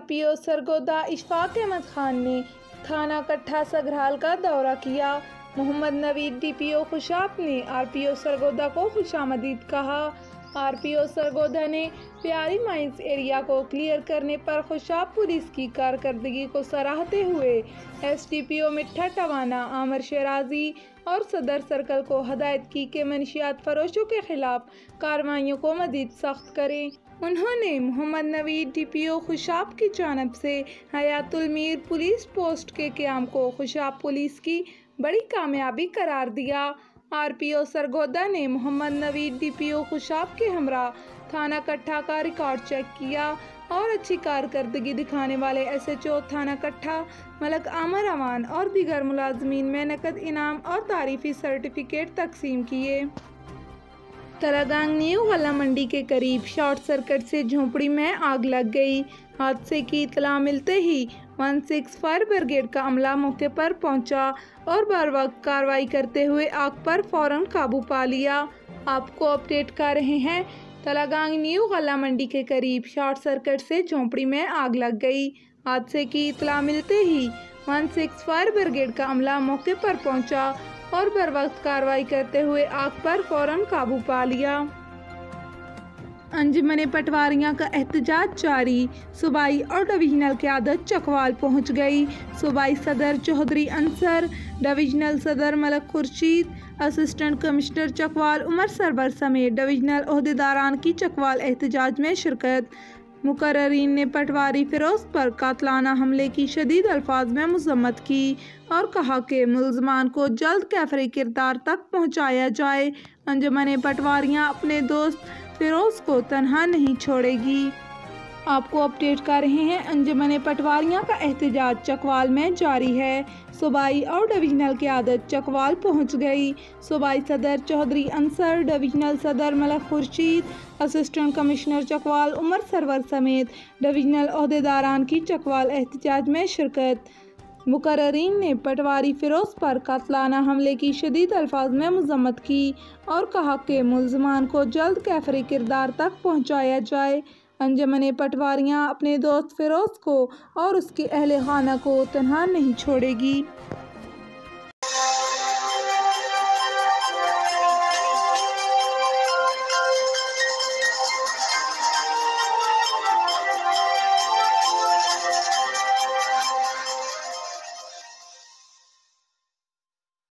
RPO Sargodha Ashfaq Ahmad Khan نے تھانہ کٹھا سگرال کا دورہ کیا۔ محمد نوید DPO خوشاب نے RPO سرگودا کو خوش آمدید کہا۔ RPO سرگودا نے پیاری مائنز ایریا کو کلیئر کرنے پر خوشاب پولیس کی کارکردگی کو سراہتے ہوئے SDPO مٹھا ٹوانا عامر شیرازی اور صدر سرکل کو ہدایت کی کہ منشیات فروشوں کے خلاف کارروائیوں کو مزید سخت کریں۔ انہوں نے محمد نوید DPO خوشاب کی جانب سے حیات المیر پولیس پوسٹ کے قیام کو خوشاب پولیس کی بڑی کامیابی قرار دیا۔ RPO سرگودا نے محمد نوید DPO خوشاب کے ہمراہ تھانہ کٹھا کا ریکارڈ چیک کیا اور اچھی کارکردگی دکھانے والے SHO تھانہ کٹھا ملک عامر اوان اور دیگر ملازمین میں نقد انعام اور تعریفی سرٹیفکیٹ تقسیم کیے۔ تلگانگ نیو غلہ منڈی کے قریب شارٹ سرکٹ سے جھونپڑی میں آگ لگ گئی۔ حادثے کی اطلاع ملتے ہی 16 فائر بریگیڈ کا عملہ موقع پر پہنچا اور بروقت کارروائی کرتے ہوئے آگ پر فوراً قابو پا لیا۔ آپ کو اپڈیٹ کر رہے ہیں۔ تلگانگ نیو غلہ منڈی کے قریب شارٹ سرکٹ سے جھونپڑی میں آگ لگ گئی۔ حادثے کی اطلاع ملتے ہی 16 فائر بریگیڈ کا عملہ موقع پر پہنچا اور بروقت کارروائی کرتے ہوئے آگ پر فوراً قابو پا لیا۔ انجمن پٹواریوں کا احتجاج جاری۔ صوبائی اور ڈویژنل قیادت چکوال پہنچ گئی۔ صوبائی صدر چودھری انصر، ڈویژنل صدر ملک خورشید، اسسٹنٹ کمشنر چکوال عمر سرور سمیت ڈویژنل عہدیداران کی چکوال احتجاج میں شرکت۔ مقررین نے پٹواری فیروز پر قاتلانہ حملے کی شدید الفاظ میں مذمت کی اور کہا کہ ملزمان کو جلد کیفری کردار تک پہنچایا جائے۔ انجمن پٹواریاں اپنے دوست فیروز کو تنہا نہیں چھوڑے گی۔ آپ کو اپڈیٹ کر رہے ہیں۔ انجمن پٹواریوں کا احتجاج چکوال میں جاری ہے۔ صوبائی اور ڈویژنل قیادت چکوال پہنچ گئی۔ صوبائی صدر چودھری انصر، ڈویژنل صدر ملک خورشید، اسسٹنٹ کمشنر چکوال عمر سرور سمیت ڈویژنل عہدیداران کی چکوال احتجاج میں شرکت۔ مقررین نے پٹواری فیروز پر قاتلانہ حملے کی شدید الفاظ میں مذمت کی اور کہا کہ ملزمان کو جلد کیفری کردار تک پہنچایا جائے۔ انجمن پٹواریاں اپنے دوست فیروز کو اور اس کے اہل خانہ کو تنہا نہیں چھوڑے گی۔